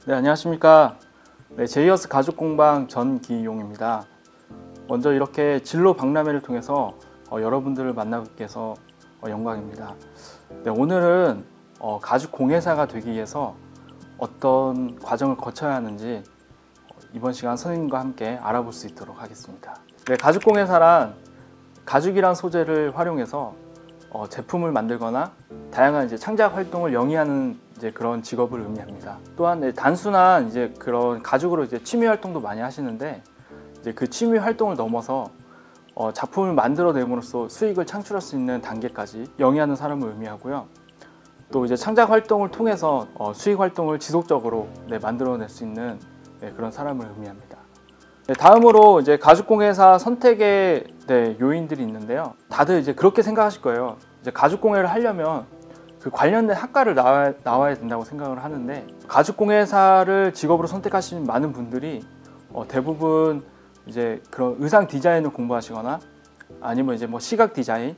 네, 안녕하십니까. 네, 제이어스 가죽공방 전기용입니다. 먼저 이렇게 진로 박람회를 통해서 여러분들을 만나게 해서 영광입니다. 네, 오늘은 가죽공예사가 되기 위해서 어떤 과정을 거쳐야 하는지 이번 시간 선생님과 함께 알아볼 수 있도록 하겠습니다. 네, 가죽공예사란 가죽이란 소재를 활용해서 제품을 만들거나 다양한 창작 활동을 영위하는 그런 직업을 의미합니다. 또한 단순한 그런 가죽으로 취미 활동도 많이 하시는데 그 취미 활동을 넘어서 작품을 만들어냄으로써 수익을 창출할 수 있는 단계까지 영위하는 사람을 의미하고요. 또 창작 활동을 통해서 수익 활동을 지속적으로 만들어낼 수 있는 그런 사람을 의미합니다. 다음으로 가죽공예사 선택의 요인들이 있는데요. 다들 그렇게 생각하실 거예요. 가죽공예를 하려면 그 관련된 학과를 나와야 된다고 생각을 하는데, 가죽공예사를 직업으로 선택하신 많은 분들이 대부분 그런 의상 디자인을 공부하시거나 아니면 시각 디자인,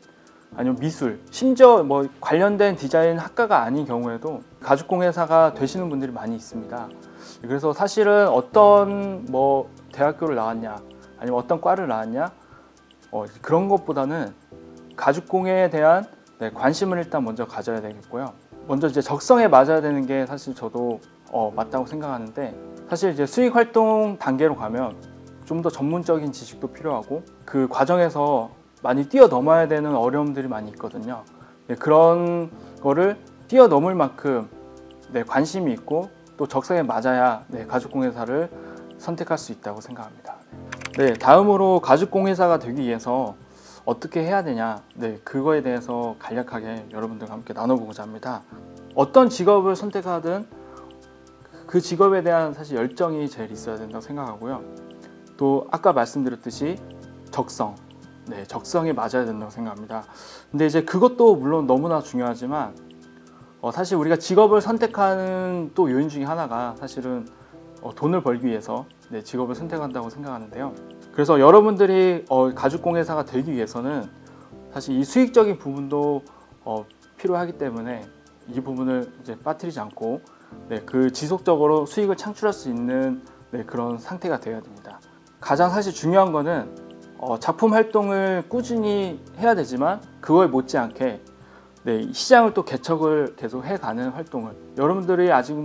아니면 미술, 심지어 관련된 디자인 학과가 아닌 경우에도 가죽공예사가 되시는 분들이 많이 있습니다. 그래서 사실은 어떤 대학교를 나왔냐, 아니면 어떤 과를 나왔냐, 그런 것보다는 가죽공예에 대한 관심을 일단 먼저 가져야 되겠고요. 먼저 적성에 맞아야 되는 게 사실 저도 맞다고 생각하는데, 사실 수익 활동 단계로 가면 좀 더 전문적인 지식도 필요하고 그 과정에서 많이 뛰어넘어야 되는 어려움들이 많이 있거든요. 그런 거를 뛰어넘을 만큼 관심이 있고 또 적성에 맞아야 가죽공예사를 선택할 수 있다고 생각합니다. 다음으로 가죽공예사가 되기 위해서 어떻게 해야 되냐, 그거에 대해서 간략하게 여러분들과 함께 나눠보고자 합니다. 어떤 직업을 선택하든 그 직업에 대한 사실 열정이 제일 있어야 된다고 생각하고요. 또 아까 말씀드렸듯이 적성, 적성에 맞아야 된다고 생각합니다. 근데 그것도 물론 너무나 중요하지만 사실 우리가 직업을 선택하는 또 요인 중에 하나가 사실은 돈을 벌기 위해서 직업을 선택한다고 생각하는데요. 그래서 여러분들이 가죽공예사가 되기 위해서는 사실 이 수익적인 부분도 필요하기 때문에 이 부분을 빠뜨리지 않고 그 지속적으로 수익을 창출할 수 있는 그런 상태가 되어야 됩니다. 가장 사실 중요한 거는 작품 활동을 꾸준히 해야 되지만 그거에 못지않게 시장을 또 개척을 계속 해가는 활동을, 여러분들이 아직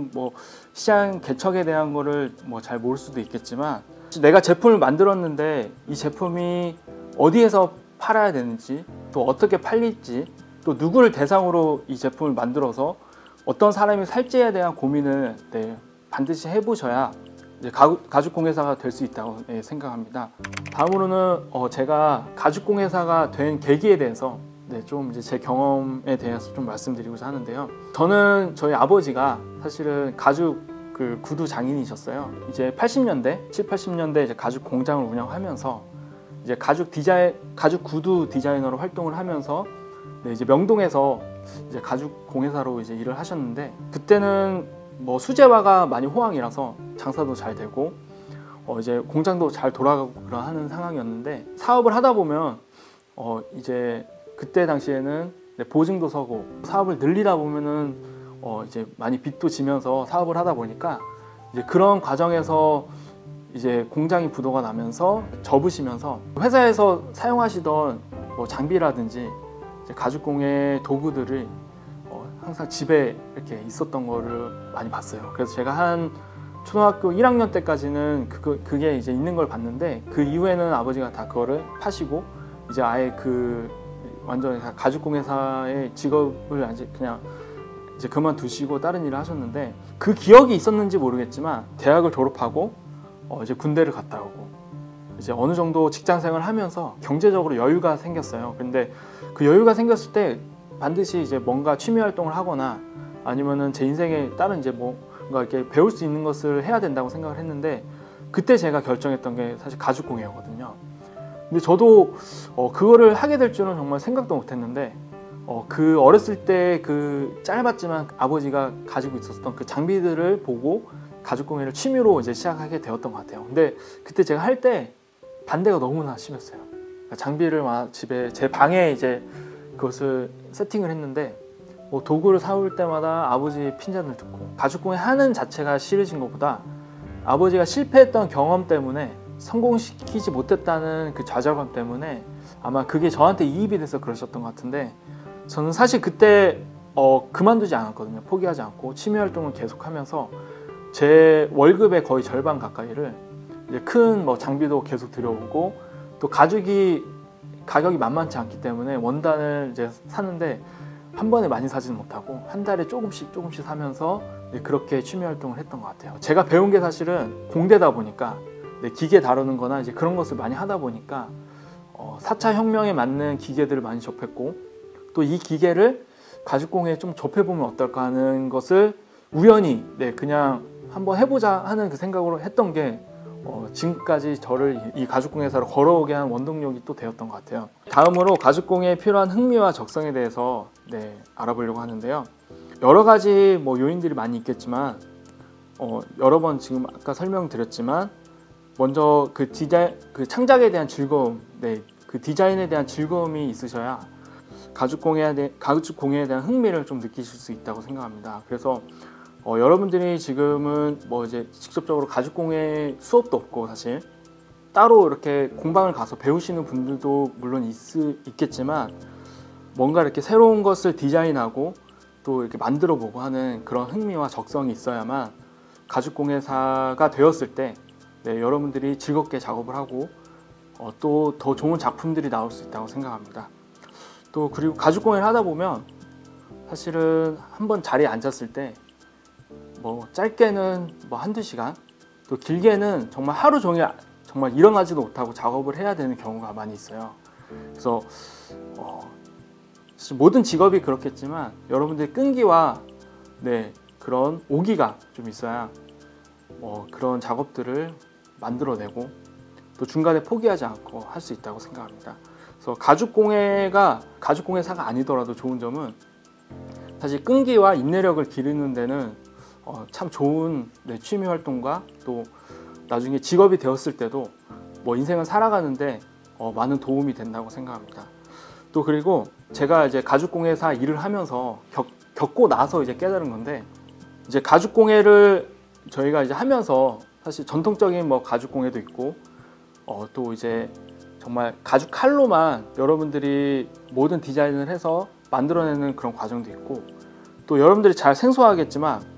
시장 개척에 대한 거를 잘 모를 수도 있겠지만, 내가 제품을 만들었는데 이 제품이 어디에서 팔아야 되는지, 또 어떻게 팔릴지, 또 누구를 대상으로 이 제품을 만들어서 어떤 사람이 살지에 대한 고민을 반드시 해보셔야 가죽공예사가 될 수 있다고 생각합니다. 다음으로는 제가 가죽공예사가 된 계기에 대해서 좀 제 경험에 대해서 좀 말씀드리고자 하는데요. 저는 저희 아버지가 사실은 가죽 구두 장인이셨어요. 80년대, 7, 80년대 가죽 공장을 운영하면서 가죽 구두 디자이너로 활동을 하면서 명동에서 가죽 공예사로 일을 하셨는데, 그때는 수제화가 많이 호황이라서 장사도 잘 되고 공장도 잘 돌아가고 그런 하는 상황이었는데, 사업을 하다 보면 그때 당시에는 보증도 서고 사업을 늘리다 보면은 많이 빚도 지면서 사업을 하다 보니까 그런 과정에서 공장이 부도가 나면서 접으시면서 회사에서 사용하시던 장비라든지 가죽공예 도구들이 항상 집에 이렇게 있었던 거를 많이 봤어요. 그래서 제가 한 초등학교 1학년 때까지는 그게 있는 걸 봤는데, 그 이후에는 아버지가 다 그거를 파시고 아예 완전 가죽공예사의 직업을 그냥 그만두시고 다른 일을 하셨는데, 그 기억이 있었는지 모르겠지만 대학을 졸업하고 군대를 갔다 오고 어느 정도 직장생활을 하면서 경제적으로 여유가 생겼어요. 근데 그 여유가 생겼을 때 반드시 뭔가 취미 활동을 하거나 아니면은 제 인생에 다른 뭔가 이렇게 배울 수 있는 것을 해야 된다고 생각을 했는데, 그때 제가 결정했던 게 사실 가죽공예였거든요. 근데 저도 그거를 하게 될 줄은 정말 생각도 못했는데 그 어렸을 때 그 짧았지만 아버지가 가지고 있었던 그 장비들을 보고 가죽공예를 취미로 이제 시작하게 되었던 것 같아요. 근데 그때 제가 할 때 반대가 너무나 심했어요. 그러니까 장비를 집에 제 방에 이제 그것을 세팅을 했는데 도구를 사올 때마다 아버지의 핀잔을 듣고 가죽공예 하는 자체가 싫으신 것보다 아버지가 실패했던 경험 때문에 성공시키지 못했다는 그 좌절감 때문에 아마 그게 저한테 이입이 돼서 그러셨던 것 같은데, 저는 사실 그때 그만두지 않았거든요. 포기하지 않고 취미 활동을 계속하면서 제 월급의 거의 절반 가까이를 이제 큰 장비도 계속 들여오고, 또 가죽이 가격이 만만치 않기 때문에 원단을 이제 사는데 한 번에 많이 사지는 못하고 한 달에 조금씩 사면서 그렇게 취미 활동을 했던 것 같아요. 제가 배운 게 사실은 공대다 보니까 기계 다루는 거나 이제 그런 것을 많이 하다 보니까 4차 혁명에 맞는 기계들을 많이 접했고, 또 이 기계를 가죽공예에 좀 접해보면 어떨까 하는 것을 우연히 그냥 한번 해보자 하는 그 생각으로 했던 게 지금까지 저를 이 가죽공예사로 걸어오게 한 원동력이 또 되었던 것 같아요. 다음으로 가죽공예에 필요한 흥미와 적성에 대해서 알아보려고 하는데요. 여러 가지 요인들이 많이 있겠지만 여러 번 지금 아까 설명드렸지만 먼저 그 창작에 대한 즐거움, 그 디자인에 대한 즐거움이 있으셔야 가죽공예에 대한 흥미를 좀 느끼실 수 있다고 생각합니다. 그래서 여러분들이 지금은 이제 직접적으로 가죽공예 수업도 없고 사실 따로 이렇게 공방을 가서 배우시는 분들도 물론 있겠지만, 뭔가 이렇게 새로운 것을 디자인하고 또 이렇게 만들어 보고 하는 그런 흥미와 적성이 있어야만 가죽공예사가 되었을 때 여러분들이 즐겁게 작업을 하고 또 더 좋은 작품들이 나올 수 있다고 생각합니다. 또 그리고 가죽공예를 하다 보면 사실은 한번 자리에 앉았을 때 짧게는 한두 시간, 또 길게는 정말 하루 종일 정말 일어나지도 못하고 작업을 해야 되는 경우가 많이 있어요. 그래서 모든 직업이 그렇겠지만 여러분들의 끈기와 그런 오기가 좀 있어야 그런 작업들을 만들어내고 또 중간에 포기하지 않고 할 수 있다고 생각합니다. 그래서 가죽공예사가 아니더라도 좋은 점은 사실 끈기와 인내력을 기르는 데는 참 좋은 취미 활동과 또 나중에 직업이 되었을 때도 인생을 살아가는데 많은 도움이 된다고 생각합니다. 또 그리고 제가 이제 가죽공예사 일을 하면서 겪고 나서 이제 깨달은 건데, 이제 가죽공예를 저희가 이제 하면서 사실 전통적인 가죽공예도 있고 또 이제 정말 가죽 칼로만 여러분들이 모든 디자인을 해서 만들어내는 그런 과정도 있고, 또 여러분들이 잘 생소하겠지만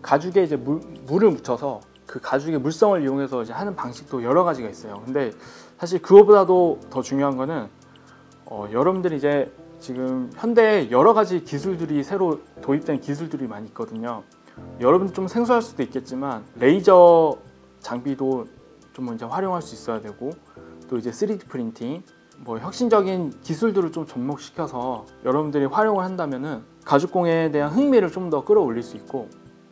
가죽에 이제 물을 묻혀서 그 가죽의 물성을 이용해서 이제 하는 방식도 여러 가지가 있어요. 근데 사실 그거보다도 더 중요한 거는 여러분들이 이제 지금 현대에 여러 가지 기술들이 새로 도입된 기술들이 많이 있거든요. 여러분 좀 생소할 수도 있겠지만 레이저 장비도 좀 이제 활용할 수 있어야 되고, 또 이제 3D 프린팅, 혁신적인 기술들을 좀 접목시켜서 여러분들이 활용을 한다면은 가죽공예에 대한 흥미를 좀 더 끌어올릴 수 있고,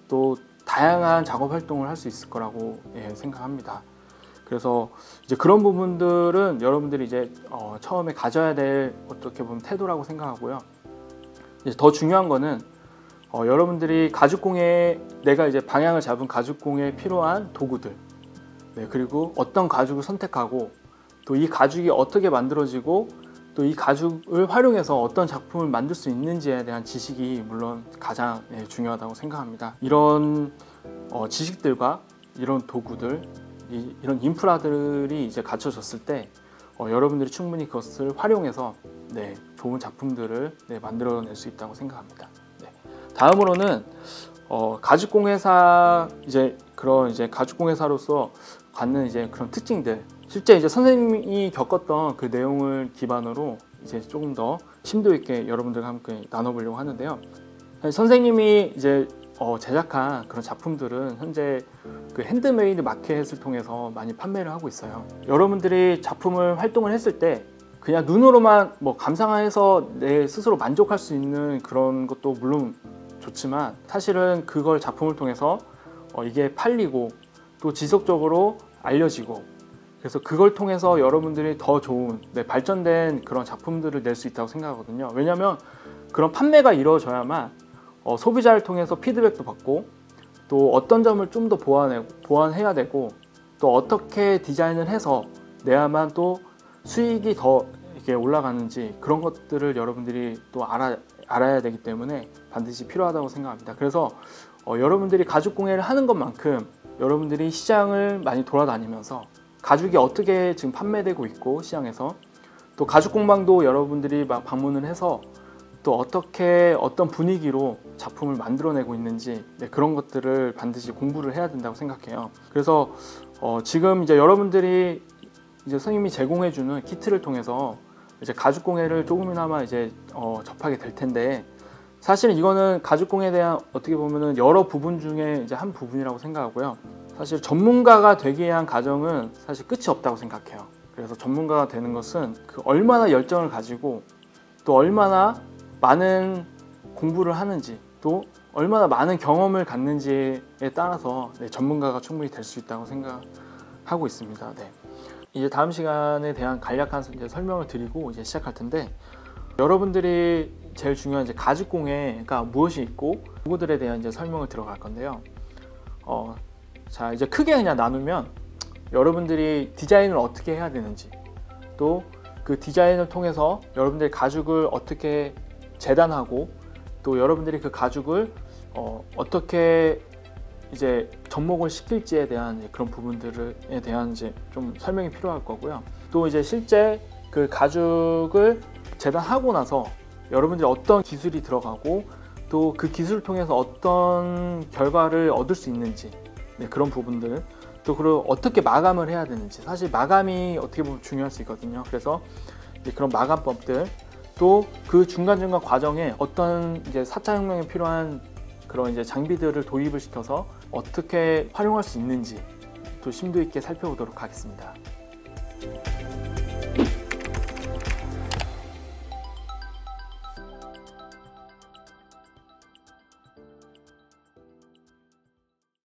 또 다양한 작업 활동을 할 수 있을 거라고 생각합니다. 그래서 이제 그런 부분들은 여러분들이 이제 처음에 가져야 될 어떻게 보면 태도라고 생각하고요. 이제 더 중요한 거는 여러분들이 내가 이제 방향을 잡은 가죽공예에 필요한 도구들, 그리고 어떤 가죽을 선택하고 또 이 가죽이 어떻게 만들어지고 또 이 가죽을 활용해서 어떤 작품을 만들 수 있는지에 대한 지식이 물론 가장 중요하다고 생각합니다. 이런 지식들과 이런 도구들, 이런 인프라들이 이제 갖춰졌을 때 여러분들이 충분히 그것을 활용해서 좋은 작품들을 만들어낼 수 있다고 생각합니다. 다음으로는 가죽공예사 그런 가죽공예사로서 갖는 이제 그런 특징들, 실제 이제 선생님이 겪었던 그 내용을 기반으로 이제 조금 더 심도 있게 여러분들과 함께 나눠보려고 하는데요. 선생님이 이제 제작한 그런 작품들은 현재 그 핸드메이드 마켓을 통해서 많이 판매를 하고 있어요. 여러분들이 작품을 활동을 했을 때 그냥 눈으로만 감상해서 내 스스로 만족할 수 있는 그런 것도 물론 좋지만, 사실은 그걸 작품을 통해서 이게 팔리고 또 지속적으로 알려지고, 그래서 그걸 통해서 여러분들이 더 좋은 발전된 그런 작품들을 낼 수 있다고 생각하거든요. 왜냐하면 그런 판매가 이루어져야만 소비자를 통해서 피드백도 받고, 또 어떤 점을 좀 더 보완해야 되고, 또 어떻게 디자인을 해서 내야만 또 수익이 더 이렇게 올라가는지, 그런 것들을 여러분들이 또 알아야 되기 때문에 반드시 필요하다고 생각합니다. 그래서 여러분들이 가죽 공예를 하는 것만큼 여러분들이 시장을 많이 돌아다니면서 가죽이 어떻게 지금 판매되고 있고, 시장에서 또 가죽 공방도 여러분들이 막 방문을 해서 또 어떻게 어떤 분위기로 작품을 만들어내고 있는지, 그런 것들을 반드시 공부를 해야 된다고 생각해요. 그래서 지금 이제 여러분들이 이제 선생님이 제공해주는 키트를 통해서 이제 가죽 공예를 조금이나마 이제 접하게 될 텐데, 사실은 이거는 가죽 공예에 대한 어떻게 보면은 여러 부분 중에 이제 한 부분이라고 생각하고요. 사실 전문가가 되기 위한 과정은 사실 끝이 없다고 생각해요. 그래서 전문가가 되는 것은 그 얼마나 열정을 가지고 또 얼마나 많은 공부를 하는지, 또 얼마나 많은 경험을 갖는지에 따라서 전문가가 충분히 될 수 있다고 생각하고 있습니다. 이제 다음 시간에 대한 간략한 이제 설명을 드리고 이제 시작할 텐데, 여러분들이 제일 중요한 이제 가죽 공예가 무엇이 있고 도구들에 대한 이제 설명을 들어갈 건데요. 자, 이제 크게 그냥 나누면 여러분들이 디자인을 어떻게 해야 되는지, 또 그 디자인을 통해서 여러분들이 가죽을 어떻게 재단하고, 또 여러분들이 그 가죽을 어떻게 이제 접목을 시킬지에 대한 그런 부분들에 대한 이제 좀 설명이 필요할 거고요. 또 이제 실제 그 가죽을 재단하고 나서 여러분들이 어떤 기술이 들어가고, 또 그 기술을 통해서 어떤 결과를 얻을 수 있는지, 그런 부분들, 또 그리고 어떻게 마감을 해야 되는지, 사실 마감이 어떻게 보면 중요할 수 있거든요. 그래서 이제 그런 마감법들, 또 그 중간중간 과정에 어떤 이제 4차 혁명에 필요한 그런 이제 장비들을 도입을 시켜서 어떻게 활용할 수 있는지 또 심도 있게 살펴보도록 하겠습니다.